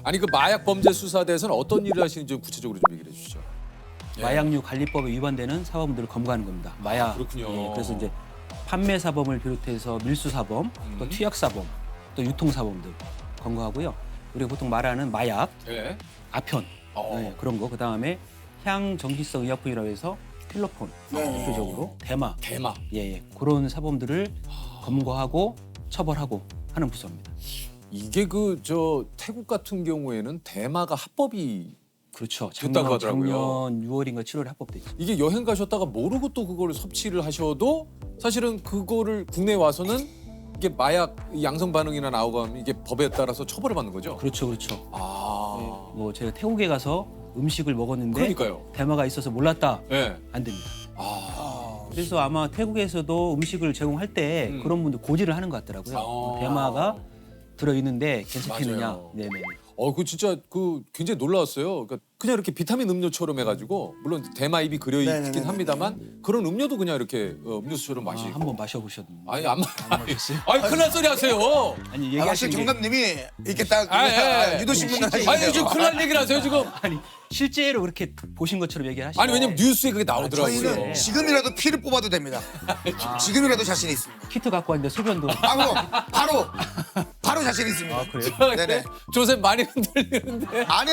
아니 그 마약 범죄 수사대에서는 어떤 일을 하시는지 좀 구체적으로 좀 얘기를 해주시죠. 마약류 관리법에 위반되는 사범들을 검거하는 겁니다. 마약. 그렇군요. 예, 그래서 이제 판매 사범을 비롯해서 밀수 사범, 또 투약 사범, 또 유통 사범들 검거하고요. 우리가 보통 말하는 마약, 예. 아편 네, 그런 거. 그다음에 향정신성 의약품이라고 해서 필로폰 대표적으로 대마, 대마. 예, 그런 사범들을 검거하고 처벌하고 하는 부서입니다. 이게 그 저 태국 같은 경우에는 대마가 합법이 그렇죠. 됐다고 작년 하더라고요. 6월인가 7월에 합법됐죠. 이게 여행 가셨다가 모르고 또 그걸 섭취를 하셔도 사실은 그거를 국내에 와서는 이게 마약 양성 반응이나 나오고 하면 이게 법에 따라서 처벌을 받는 거죠. 그렇죠, 그렇죠. 아. 뭐 제가 태국에 가서 음식을 먹었는데 그러니까요. 대마가 있어서 몰랐다. 예. 안 됩니다. 아. 그래서 아마 태국에서도 음식을 제공할 때 그런 분들 고지를 하는 것 같더라고요. 아. 대마가 들어 있는데 괜찮겠느냐. 맞아요. 네네. 그 진짜 그 굉장히 놀라웠어요. 그러니까 그냥 이렇게 비타민 음료처럼 해가지고 물론 대마입이 그려 있긴 네네네네. 합니다만 그런 음료도 그냥 이렇게 음료수처럼 마시고. 한번 마셔보셨는데. 아니 안 아니 큰일 날 소리 하세요. 아니 확실히 얘기하신 게 정감님이 이렇게 딱 예. 유도신문 아니 하시네요. 지금 큰일 날 얘기를 하세요 지금. 아니 실제로 그렇게 보신 것처럼 얘기를 하시죠. 아니 왜냐면 뉴스에 그게 나오더라고요. 저희는 지금이라도 피를 뽑아도 됩니다. 지금이라도 자신 있습니다. 키트 갖고 왔는데 소변도 바로 자신 있습니다. 아, 그래요? 네네. 조셉 많이 흔들리는데. 아니.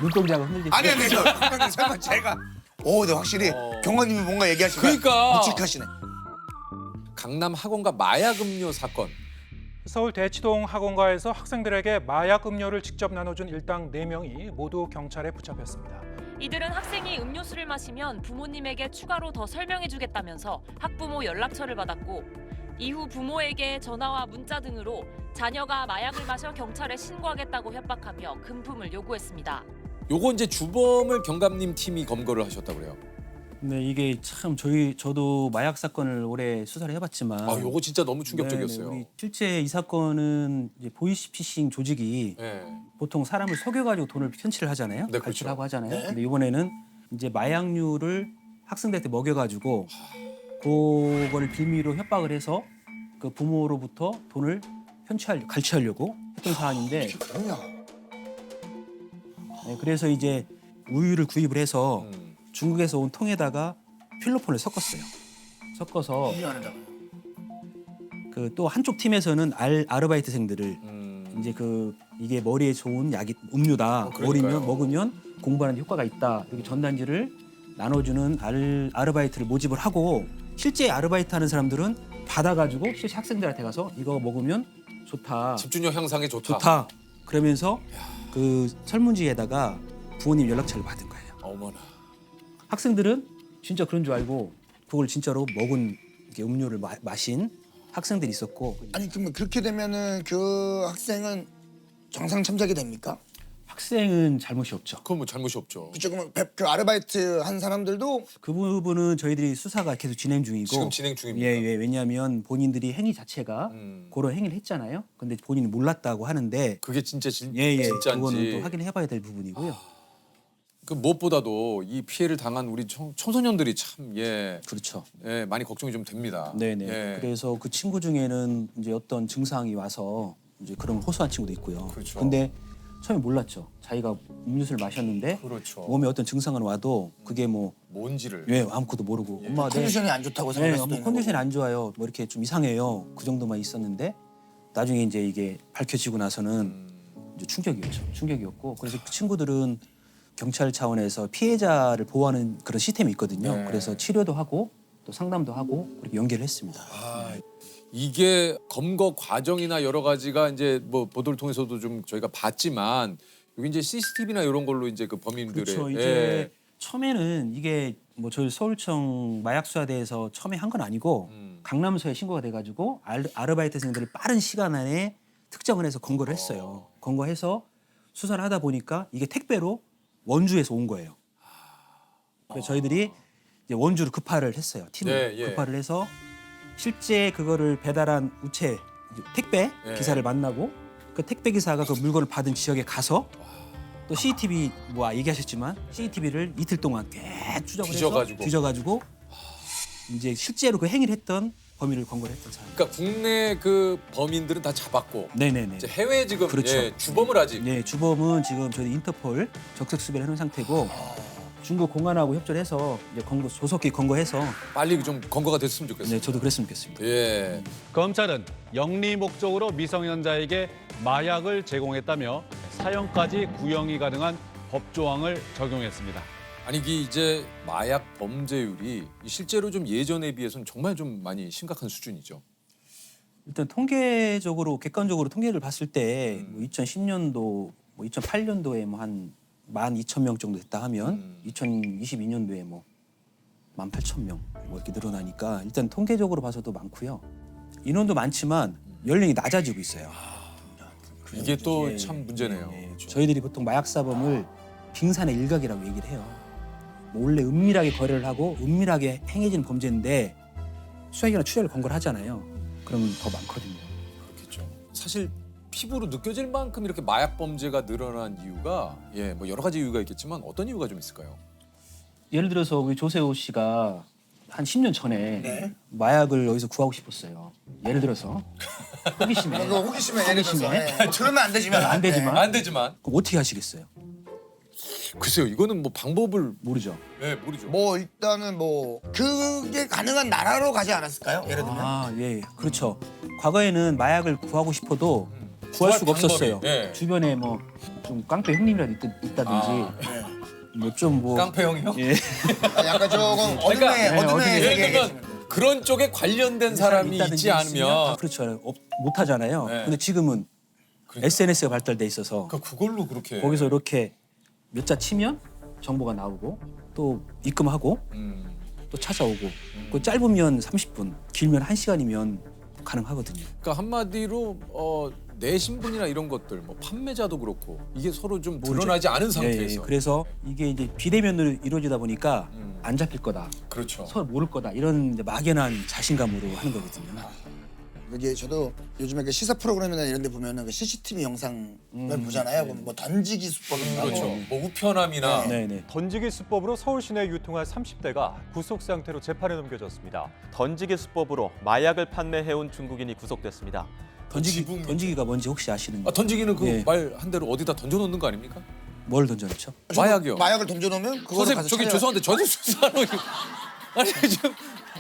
눈동자가 흔들리죠. 아니. 정감님 설마 제가. 근데 확실히 경관님이 뭔가 얘기하시니까 그러니까. 묵직하시네. 강남 학원가 마약 음료 사건. 서울 대치동 학원가에서 학생들에게 마약 음료를 직접 나눠준 일당 4명이 모두 경찰에 붙잡혔습니다. 이들은 학생이 음료수를 마시면 부모님에게 추가로 더 설명해주겠다면서 학부모 연락처를 받았고 이후 부모에게 전화와 문자 등으로 자녀가 마약을 마셔 경찰에 신고하겠다고 협박하며 금품을 요구했습니다. 요거 이제 주범을 경감님 팀이 검거를 하셨다고 그래요. 네, 이게 참 저도 마약 사건을 오래 수사를 해봤지만 요거 진짜 너무 충격적이었어요. 우리 실제 이 사건은 이제 보이스피싱 조직이 네. 보통 사람을 속여가지고 돈을 편취를 하잖아요. 네, 그렇죠. 갈취하고 하잖아요. 근데 이번에는 이제 마약류를 학생들한테 먹여가지고 그거를 빌미로 협박을 해서 그 부모로부터 돈을 갈취하려고 했던 사안인데 그럼요. 네, 그래서 이제 우유를 구입을 해서 음. 중국에서 온 통에다가 필로폰을 섞었어요. 섞어서 미안하다. 그 또 한쪽 팀에서는 아르바이트생들을 이제 이게 머리에 좋은 약이 음료다. 그러니까요. 먹으면 공부하는 데 효과가 있다. 이렇게 전단지를 나눠주는 아르바이트를 모집을 하고 실제 아르바이트 하는 사람들은 받아가지고 실제 학생들한테 가서 이거 먹으면 좋다. 집중력 향상에 좋다. 그러면서 그 설문지에다가 부모님 연락처를 받은 거예요. 어머나. 학생들은 진짜 그런 줄 알고 그걸 진짜로 먹은 이렇게 음료를 마신 학생들이 있었고 아니 그러면 그렇게 되면은 그 학생은 정상 참작이 됩니까? 학생은 잘못이 없죠. 그건 뭐 잘못이 없죠. 그쵸 그러면 그 아르바이트 한 사람들도 그 부분은 저희들이 수사가 계속 진행 중이고 지금 진행 중입니다. 예, 왜냐하면 본인들이 행위 자체가 그런 행위를 했잖아요. 근데 본인이 몰랐다고 하는데 그게 진짜 그거는 진짜인지. 또 확인해봐야 될 부분이고요. 그 무엇보다도 이 피해를 당한 우리 청소년들이 참 그렇죠. 많이 걱정이 좀 됩니다. 네네. 예. 그래서 그 친구 중에는 이제 어떤 증상이 와서 이제 그런 호소한 친구도 있고요. 그렇죠. 근데 처음에 몰랐죠. 자기가 음료수를 마셨는데 그렇죠. 몸에 어떤 증상은 와도 그게 뭐 뭔지를. 아무것도 모르고 엄마 컨디션이 안 좋다고 생각할 수도 뭐 있는 컨디션이 거고. 안 좋아요. 뭐 이렇게 좀 이상해요. 그 정도만 있었는데 나중에 이제 이게 밝혀지고 나서는 이제 충격이었고 그래서 그 친구들은 경찰 차원에서 피해자를 보호하는 그런 시스템이 있거든요. 네. 그래서 치료도 하고 또 상담도 하고 그렇게 연계를 했습니다. 이게 검거 과정이나 여러 가지가 이제 뭐 보도를 통해서도 좀 저희가 봤지만 여기 이제 CCTV나 이런 걸로 이제 그 범인들의 그렇죠. 이제 처음에는 이게 뭐 저희 서울청 마약수사대에서 처음에 한 건 아니고 강남서에 신고가 돼가지고 아르바이트생들을 빠른 시간 안에 특정을 해서 검거를 했어요. 검거해서 수사를 하다 보니까 이게 택배로 원주에서 온 거예요. 그래서 저희들이 이제 원주로 급파를 했어요. 팀을 급파를 해서 실제 그거를 배달한 우체 택배 기사를 만나고 그 택배 기사가 그 물건을 받은 지역에 가서 또 CCTV 뭐 얘기하셨지만 CCTV를 이틀 동안 꽤 추적을 해서 뒤져가지고 이제 실제로 그 행위를 했던 범인을 검거를 했던 사람. 그러니까 국내 그 범인들은 다 잡았고 네네네. 이제 해외 지금 그렇죠. 예, 주범을 아직 네, 주범은 지금 저희 인터폴 적색 수배를 해놓은 상태고 중국 공안하고 협조를 해서 이제 조속히 검거해서 빨리 좀 검거가 됐으면 좋겠어요. 네, 저도 그랬으면 좋겠습니다. 예. 검찰은 영리 목적으로 미성년자에게 마약을 제공했다며 사형까지 구형이 가능한 법조항을 적용했습니다. 아니 이게 이제 마약 범죄율이 실제로 좀 예전에 비해서는 정말 좀 많이 심각한 수준이죠. 일단 통계적으로 객관적으로 통계를 봤을 때 2010년도, 뭐 2008년도에 뭐 한 12,000명 정도 됐다 하면 2022년도에 뭐 18,000명 뭐 이렇게 늘어나니까 일단 통계적으로 봐서도 많고요. 인원도 많지만 연령이 낮아지고 있어요. 이게 또 예, 참 문제네요. 예, 그렇죠. 저희들이 보통 마약 사범을 빙산의 일각이라고 얘기를 해요. 뭐 원래 은밀하게 거래를 하고 은밀하게 행해지는 범죄인데 수사기관에 출혈을 검거를 하잖아요. 그러면 더 많거든요. 그렇겠죠. 사실 피부로 느껴질 만큼 이렇게 마약 범죄가 늘어난 이유가 예, 뭐 여러 가지 이유가 있겠지만 어떤 이유가 좀 있을까요? 예를 들어서 우리 조세호 씨가 한 10년 전에 네. 마약을 어디서 구하고 싶었어요. 예를 들어서 호기심에 그거 호기심에 예를 들어서 호기심에. 예. 들으면 안 되지만 안 되지만 안 되지만 그럼 어떻게 하시겠어요? 글쎄요, 이거는 뭐 방법을 모르죠. 예, 모르죠. 뭐 일단은 뭐 그게 가능한 나라로 가지 않았을까요? 예를 들면 아, 예, 그렇죠. 과거에는 마약을 구하고 싶어도 구할 수가 구할 방법이, 없었어요. 예. 주변에 뭐 좀 깡패 형님이라도 있다든지 아, 뭐 좀 뭐 깡패 형이요? 예. 약간 조금 그러니까, 어둠의 네, 어둠의 어둠의 세계에 예를 들면 계시는 그런 쪽에 관련된 사람이 있지 않으면 그렇죠. 못 하잖아요. 네. 근데 지금은 그러니까. SNS가 발달돼 있어서 그걸로 그렇게 거기서 이렇게 몇 자 치면 정보가 나오고 또 입금하고 또 찾아오고 그 짧으면 30분, 길면 1시간이면 가능하거든요. 그러니까 한마디로 내 신분이나 이런 것들, 뭐 판매자도 그렇고 이게 서로 좀 모르죠. 드러나지 않은 예, 상태에서 그래서 이게 이제 비대면으로 이루어지다 보니까 음. 안 잡힐 거다, 그렇죠. 서로 모를 거다 이런 이제 막연한 자신감으로 하는 거거든요. 이게 저도 요즘에 그 시사 프로그램이나 이런 데 보면은 그 CCTV 영상을 보잖아요. 그럼 뭐 던지기 수법인가 그렇죠. 뭐 뭐 우편함이나 네. 던지기 수법으로 서울 시내에 유통한 30대가 구속 상태로 재판에 넘겨졌습니다. 던지기 수법으로 마약을 판매해온 중국인이 구속됐습니다. 지붕 밑에. 던지기가 뭔지 혹시 아시는? 던지기는 그 예. 말 한 대로 어디다 던져놓는 거 아닙니까? 뭘 던져놓죠? 마약이요. 마약을 던져놓으면 그거를 선생님 가서 저기 찾아야- 죄송한데 저도 수사로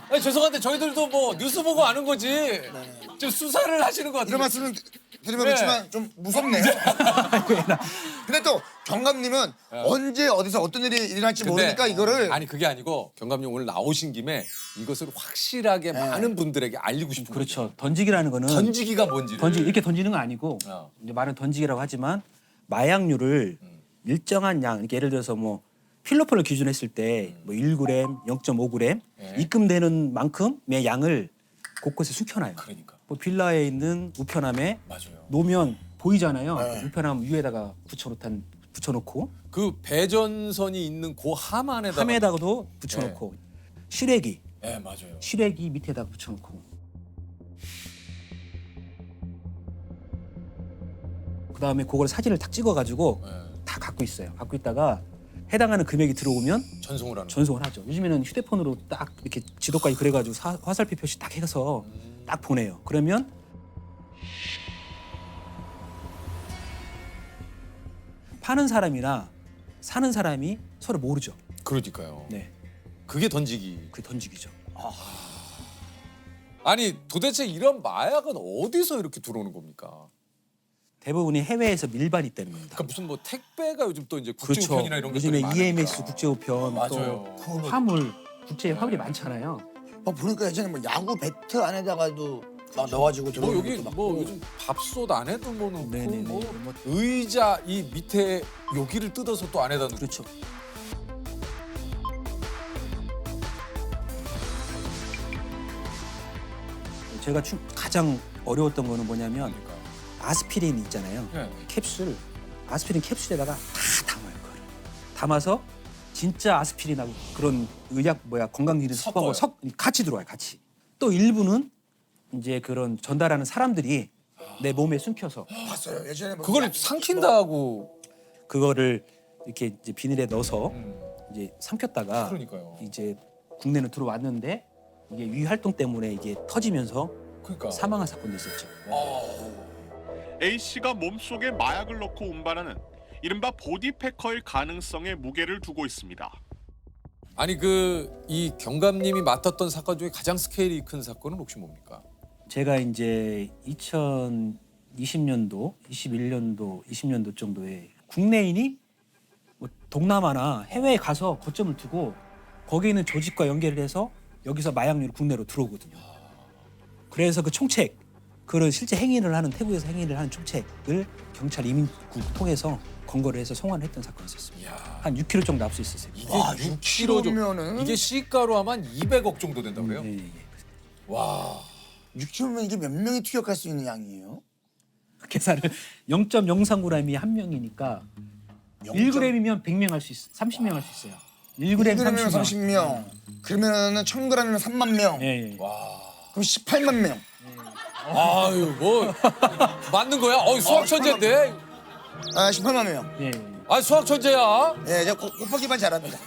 아니 죄송한데 저희들도 뭐 뉴스 보고 아는 거지. 좀 수사를 하시는 것 같아요. 이런 말씀을 드리면 네. 그렇지만 좀 무섭네요. 근데 또 경감님은 언제 어디서 어떤 일이 일어날지 근데 모르니까 이거를 아니 그게 아니고 경감님 오늘 나오신 김에 이것을 확실하게 많은 분들에게 알리고 싶은 그렇죠. 거죠. 던지기라는 거는 던지기가 뭔지를 이렇게 던지는 건 아니고 어. 이제 말은 던지기라고 하지만 마약류를 일정한 양, 이렇게 예를 들어서 뭐 필로폰을 기준했을 때 뭐 1g, 0.5g 예. 입금되는 만큼의 양을 곳곳에 숙여놔요. 그러니까 뭐 빌라에 있는 우편함에 맞아요. 놓으면 보이잖아요. 네. 우편함 위에다가 붙여놓고 그 배전선이 있는 그 함 안에다가 함에다가도 붙여놓고 시래기 네 맞아요. 밑에다가 붙여놓고 그다음에 그걸 사진을 딱 찍어가지고 네. 다 갖고 있어요. 갖고 있다가 해당하는 금액이 들어오면 전송을 하는. 전송을 하죠. 요즘에는 휴대폰으로 딱 이렇게 지도까지 그래가지고 화살표 표시 딱 해서 딱 보내요. 그러면 파는 사람이나 사는 사람이 서로 모르죠. 그러니까요. 네, 그게 던지기. 그게 던지기죠. 아니 도대체 이런 마약은 어디서 이렇게 들어오는 겁니까? 대부분이 해외에서 밀반입 되는 겁니다. 그러니까 무슨 뭐 택배가 요즘 또 이제 그렇죠. 국제우편이나 이런 요즘에 것들이 EMS 많으니까. 국제우편 맞아요. 또 화물 국제 화물이 많잖아요. 보니까 예전에 뭐 야구 배트 안에다가도 막 넣어가지고 뭐 들어오는 여기 것도 막 뭐 보고. 요즘 밥솥 안에도 뭐 넣고 네네네. 뭐 뭐 의자 이 밑에 여기를 뜯어서 또 안에다 넣고 그렇죠. 제가 가장 어려웠던 거는 뭐냐면 그러니까. 아스피린 있잖아요. 네. 캡슐, 아스피린 캡슐에다가 다 담아요. 그걸 담아서 진짜 아스피린하고 그런 의약 건강기능 섞어요. 섞어 같이 들어와요. 같이. 또 일부는 이제 그런 전달하는 사람들이 내 몸에 숨겨서 봤어요. 예전에 뭐 그걸 삼킨다고 그거를 이렇게 이제 비닐에 넣어서 음. 이제 삼켰다가 그러니까요. 이제 국내는 들어왔는데 이게 위 활동 때문에 이게 터지면서 그러니까. 사망한 사건도 있었죠. A씨가 몸속에 마약을 넣고 운반하는 이른바 보디패커일 가능성에 무게를 두고 있습니다. 아니 이 경감님이 맡았던 사건 중에 가장 스케일이 큰 사건은 혹시 뭡니까? 제가 이제 2020년도, 21년도, 20년도 정도에 국내인이 뭐 동남아나 해외에 가서 거점을 두고 거기에 있는 조직과 연계를 해서 여기서 마약류를 국내로 들어오거든요. 그래서 그 총책, 그런 실제 행위를 하는 태국에서 행위를 하는 총책을 경찰 이민국 통해서 검거를 해서 송환을 했던 사건이 있었습니다. 한 6kg 정도 압수했었어요. 이게 와, 6kg 정도. 6kg면은 이게 시가로 하면 200억 정도 된다고 그래요? 예. 와. 6kg면 이게 몇 명이 투약할 수 있는 양이에요? 계산을 0.03g이 한 명이니까 1g이면 100명 할 수 있어. 30명 할 수 있어요. 1g 1g이면 30명. 30명. 그러면은 1000g이면 3만 명. 예, 예. 그럼 18만 명. 아유 뭐 맞는 거야? 수학 천재인데. 아, 18만 명. 예, 예. 아 수학 천재야. 예, 제가 곱하기만 잘합니다.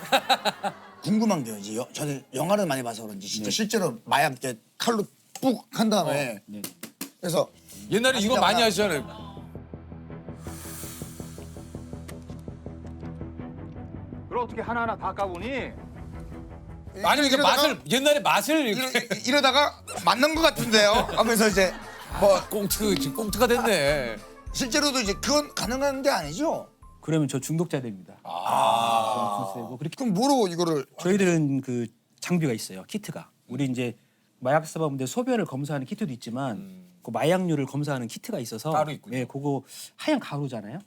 궁금한 게요. 이제 저는 영화를 많이 봐서 그런지 진짜 실제로 마약 이렇게 칼로 푹 한 다음에 네. 그래서 옛날에 이거 많이 하시잖아요. 그걸 어떻게 하나하나 다 까보니? 아니 이게 맛을 옛날에 맛을 이렇게 이러다가 맞는 것 같은데요. 하면서 이제 뭐 지금 꽁트가 됐네. 실제로도 이제 그건 가능한 게 아니죠. 그러면 저 중독자 됩니다. 고 그렇게 그럼 뭐로 이거를 저희들은 그 장비가 있어요. 키트가. 우리 이제 마약 사범들 소변을 검사하는 키트도 있지만 그 마약류를 검사하는 키트가 있어서 따로 있군요. 예, 그거 하얀 가루잖아요.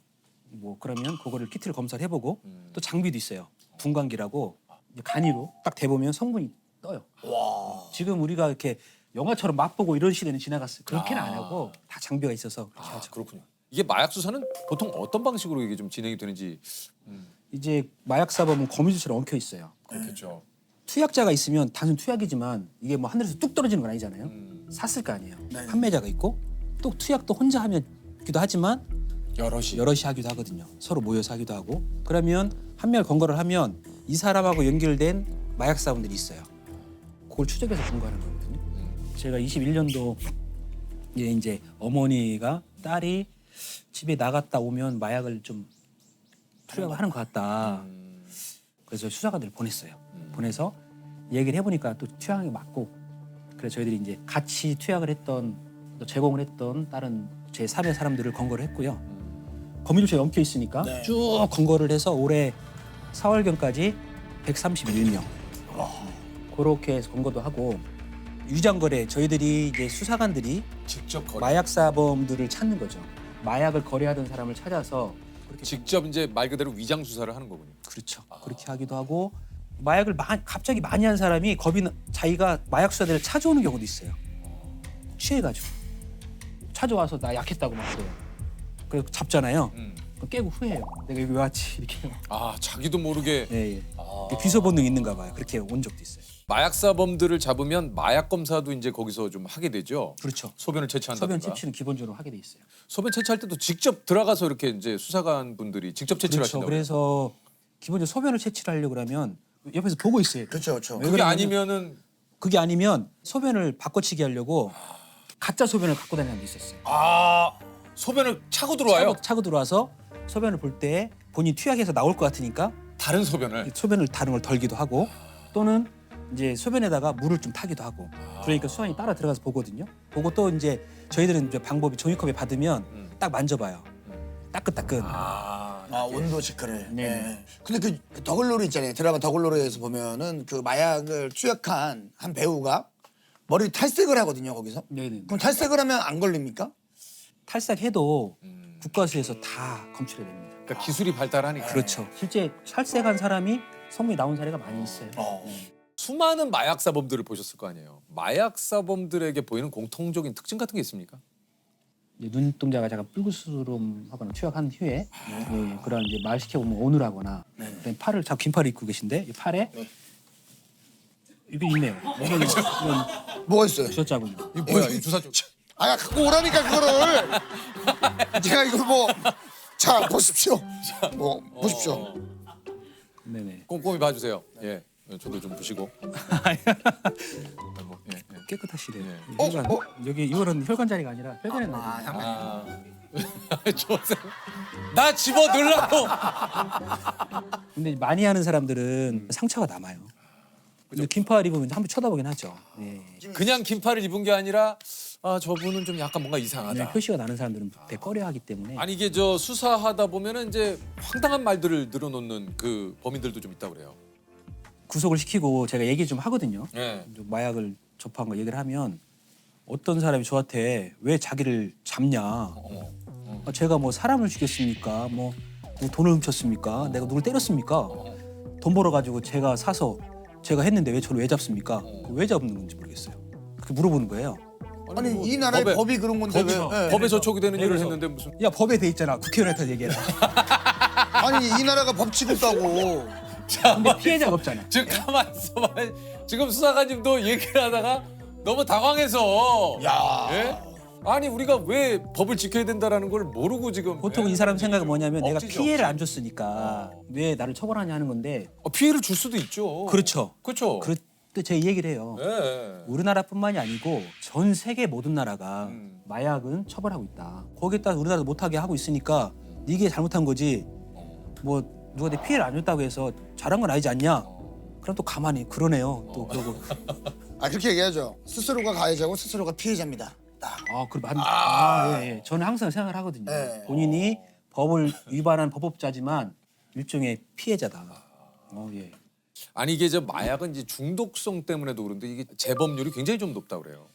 뭐 그러면 그거를 키트를 검사를 해보고 또 장비도 있어요. 분광기라고 이제 간이로 딱 대보면 성분이 떠요. 지금 우리가 이렇게 영화처럼 맛보고 이런 시대는 지나갔어요. 그렇게는 안 하고 다 장비가 있어서 그렇게 하죠. 그렇군요. 이게 마약 수사는 보통 어떤 방식으로 이게 좀 진행이 되는지 이제 마약 사범은 거미줄처럼 엉켜 있어요. 그렇겠죠. 투약자가 있으면 단순 투약이지만 이게 뭐 하늘에서 뚝 떨어지는 건 아니잖아요. 샀을 거 아니에요. 판매자가 있고 또 투약도 혼자 하기도 하지만 여럿이 하기도 하거든요. 서로 모여서 하기도 하고. 그러면 한 명을 검거를 하면 이 사람하고 연결된 마약 사범들이 있어요. 그걸 추적해서 검거하는 거거든요. 제가 21년도 이제 어머니가 딸이 집에 나갔다 오면 마약을 좀 투약을 하는 것 같다. 그래서 수사관들을 보냈어요. 보내서 얘기를 해보니까 또 투약이 맞고, 그래서 저희들이 이제 같이 투약을 했던 또 제공을 했던 다른 제 3의 사람들을 검거를 했고요. 거미줄처럼 엉켜 있으니까 쭉 검거를 해서 올해 4월경까지 131명 그렇게 해서 검거도 하고, 유장거래 저희들이 이제 수사관들이 직접 마약 사범들을 찾는 거죠. 마약을 거래하던 사람을 찾아서 그렇게 직접 이제 말 그대로 위장 수사를 하는 거군요. 그렇죠. 그렇게 하기도 하고, 마약을 갑자기 많이 한 사람이 자기가 마약 수사대를 찾아오는 경우도 있어요. 취해가지고 찾아와서 나 약했다고 막 그래요. 그래서 잡잖아요. 그럼 깨고 후회해요. 내가 여기 왜 왔지 이렇게. 자기도 모르게 예, 예. 귀소 본능이 있는가 봐요. 그렇게 온 적도 있어요. 마약 사범들을 잡으면 마약 검사도 이제 거기서 좀 하게 되죠. 그렇죠. 소변을 채취한다든가. 소변 채취는 기본적으로 하게 돼 있어요. 소변 채취할 때도 직접 들어가서 이렇게 이제 수사관 분들이 직접 채취를 그렇죠. 하신다고. 그래서 기본적으로 소변을 채취를 하려고 그러면 옆에서 보고 있어야 돼요. 그렇죠, 그렇죠. 왜 그게 그러냐면 아니면은 그게 아니면 소변을 바꿔치기 하려고 가짜 소변을 갖고 다니는 게 있었어요. 소변을 차고 들어와요. 차고 들어와서 소변을 볼 때 본인 투약해서 나올 것 같으니까 다른 소변을. 소변을 다른 걸 덜기도 하고, 또는 이제 소변에다가 물을 좀 타기도 하고. 그러니까 수환이 따라 들어가서 보거든요. 보고 또 이제 저희들은 이제 방법이 종이컵에 받으면 딱 만져봐요. 따끈따끈. 온도 체크를. 네. 예. 근데 그 더글로리 있잖아요. 드라마 더글로리에서 보면은 그 마약을 투약한 한 배우가 머리 탈색을 하거든요, 거기서. 네네. 그럼 탈색을 하면 안 걸립니까? 탈색해도 국가수에서 다 검출해야 됩니다. 그러니까 기술이 발달하니까. 그렇죠. 실제 탈색한 사람이 성공이 나온 사례가 많이 있어요. 수많은 마약 사범들을 보셨을 거 아니에요. 마약 사범들에게 보이는 공통적인 특징 같은 게 있습니까? 이제 눈동자가 잠깐 뿔구스름하거나 투약한 후에 예, 그런 이제 말 시켜보면 오늘하거나, 그다음에 팔을 자꾸 긴 팔을 입고 계신데 이 팔에 이게 있네요. 이건 뭐가 있어요? 주사 자국이. 이 뭐야? 이 주사 좀. 갖고 오라니까 그거를. 제가 이걸 자 보십시오. 보십시오. 네네. 꼼꼼히 봐주세요. 예. 저도 좀 보시고. 뭐, 예, 예. 깨끗하시네. 예. 혈관. 여기 이거는 혈관 자리가 아니라 혈관에 나. 아, 조세. 나 집어 넣으려고. 근데 많이 하는 사람들은 상처가 남아요. 근데 긴팔 입으면 한번 쳐다보긴 하죠. 예. 그냥 긴팔을 입은 게 아니라 아 저분은 좀 약간 뭔가 이상하다. 네, 표시가 나는 사람들은 되게 꺼려하기 때문에. 아니 이게 저 수사하다 보면은 이제 황당한 말들을 늘어놓는 그 범인들도 좀 있다 그래요. 구속을 시키고 제가 얘기 좀 하거든요. 예. 좀 마약을 접한 거 얘기를 하면 어떤 사람이 저한테 왜 자기를 잡냐. 아, 제가 뭐 사람을 죽였습니까? 뭐 돈을 훔쳤습니까? 내가 누굴 때렸습니까? 돈 벌어가지고 제가 사서 제가 했는데 왜 저를 왜 잡습니까? 왜 잡는 건지 모르겠어요. 그렇게 물어보는 거예요. 아니 뭐 이 나라의 법에- 법이 그런 건데 왜? 예. 법에 저촉이 되는 일을 그래서- 했는데 무슨 야 법에 돼 있잖아. 국회의원한테 얘기해라. 아니 이 나라가 법 취급다고. 근데 피해자가 없잖아. 지금 가만 있어봐. 지금 수사관님도 얘기를 하다가 너무 당황해서. 야. 예? 아니 우리가 왜 법을 지켜야 된다라는 걸 모르고 지금. 보통 예? 이 사람 생각은 뭐냐면 내가 억지죠, 피해를 억지. 안 줬으니까 왜 나를 처벌하냐 하는 건데 피해를 줄 수도 있죠. 그렇죠. 그렇죠. 그럴 때 제 얘기를 해요. 예. 우리나라뿐만이 아니고 전 세계 모든 나라가 음. 마약은 처벌하고 있다. 거기에다 우리나라도 못하게 하고 있으니까 이게 잘못한 거지. 뭐 누가 내 피해를 안 줬다고 해서 잘한 건 아니지 않냐? 그럼 또 가만히 그러네요. 또 그러고 아 그렇게 얘기하죠. 스스로가 가해자고 스스로가 피해자입니다. 딱. 예. 저는 항상 생각을 하거든요. 네. 본인이 법을 위반한 법업자지만 일종의 피해자다. 예. 아니 이게 저 마약은 이제 중독성 때문에도 그런데 이게 재범률이 굉장히 좀 높다 그래요.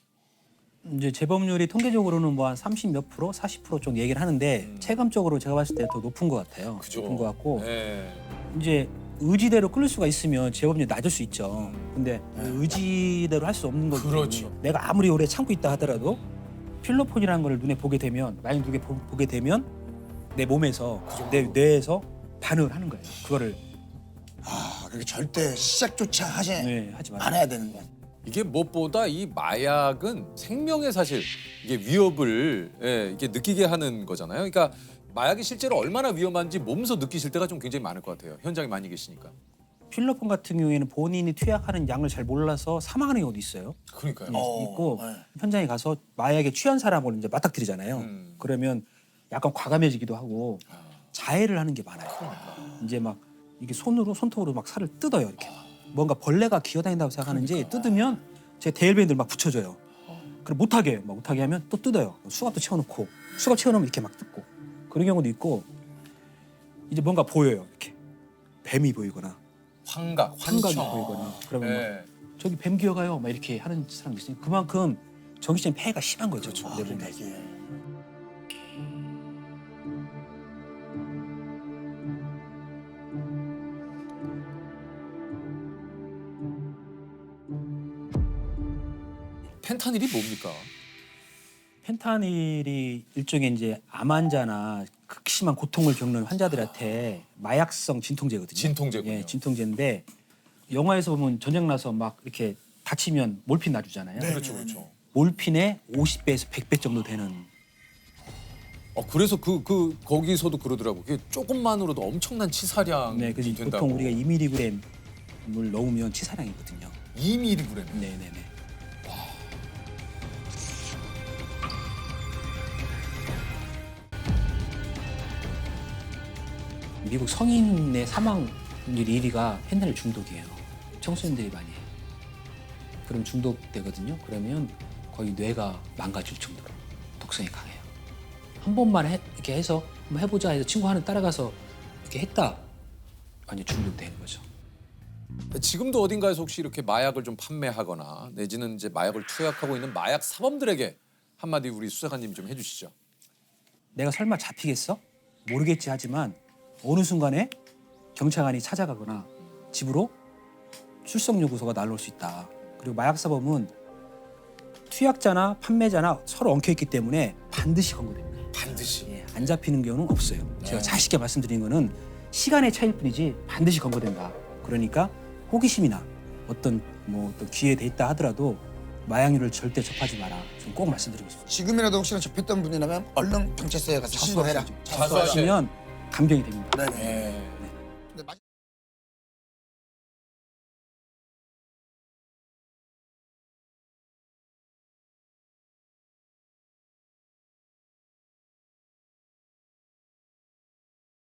이제 재범률이 통계적으로는 뭐 한 30 몇 프로, 40% 정도 얘기를 하는데 체감적으로 제가 봤을 때 더 높은 것 같아요. 그죠. 높은 것 같고 예. 이제 의지대로 끌릴 수가 있으면 재범률이 낮을 수 있죠. 근데 의지대로 할 수 없는 거기 때문에 그렇죠. 내가 아무리 오래 참고 있다 하더라도 필로폰이라는 걸 눈에 보게 되면 많이 눈에 보게 되면 내 몸에서 내 뇌에서 반응을 하는 거예요. 그거를 아 그렇게 절대 시작조차 하지 하지 마. 안 해야 되는 거야. 이게 무엇보다 이 마약은 생명에 사실 이게 위협을 이게 느끼게 하는 거잖아요. 그러니까 마약이 실제로 얼마나 위험한지 몸소 느끼실 때가 좀 굉장히 많을 것 같아요. 현장에 많이 계시니까. 필로폰 같은 경우에는 본인이 투약하는 양을 잘 몰라서 사망하는 경우도 있어요. 그러니까요. 있고 네. 현장에 가서 마약에 취한 사람을 이제 맞닥뜨리잖아요. 그러면 약간 과감해지기도 하고 자해를 하는 게 많아요. 이제 막 이게 손톱으로 막 살을 뜯어요. 이렇게 뭔가 벌레가 기어다닌다고 생각하는지 뜯으면 제 데일밴드를 막 붙여줘요. 그럼 못하게 해요. 막 못하게 하면 또 뜯어요. 수갑도 채워놓고 수갑 채워놓으면 이렇게 막 뜯고 그런 경우도 있고 이제 뭔가 보여요. 이렇게 뱀이 보이거나 환각, 환각이 환청. 보이거나 그러면 예. 막 저기 뱀 기어가요. 막 이렇게 하는 사람도 있으니까 그만큼 정신적인 폐해가 심한 거죠. 내 몸에. 펜타닐이 뭡니까? 펜타닐이 일종의 이제 암 환자나 극심한 고통을 겪는 환자들한테 마약성 진통제거든요. 진통제군요. 예, 진통제인데 영화에서 보면 전쟁 나서 막 이렇게 다치면 몰핀 놔주잖아요. 그렇죠, 그렇죠. 몰핀의 50배에서 100배 정도 되는. 그래서 거기서도 그러더라고. 그게 조금만으로도 엄청난 치사량이 네, 그래서 된다고. 보통 우리가 2mg을 넣으면 치사량이거든요. 2mg. 네네네. 미국 성인의 사망률 1위가 펜타닐 중독이에요. 청소년들이 많이 해요. 그럼 중독되거든요. 그러면 거의 뇌가 망가질 정도로 독성이 강해요. 한 번만 이렇게 해서 한번 해보자 해서 친구 하나 따라가서 이렇게 했다. 완전 중독되는 거죠. 지금도 어딘가에서 혹시 이렇게 마약을 좀 판매하거나 내지는 이제 마약을 투약하고 있는 마약 사범들에게 한마디 우리 수사관님 좀 해주시죠. 내가 설마 잡히겠어? 모르겠지 하지만 어느 순간에 경찰관이 찾아가거나 집으로 출석 요구서가 날라올 수 있다. 그리고 마약사범은 투약자나 판매자나 서로 엉켜있기 때문에 반드시 검거됩니다. 반드시. 예, 안 잡히는 경우는 없어요. 제가 자신있게 말씀드린 거는 시간의 차이일 뿐이지 반드시 검거된다. 그러니까 호기심이나 어떤 기회에 돼 있다 하더라도 마약류를 절대 접하지 마라. 좀 꼭 말씀드리고 싶습니다. 지금이라도 혹시나 접했던 분이라면 얼른 경찰서에 가서 신고해라. 자수하시면 감경이 됩니다. 네네. 근데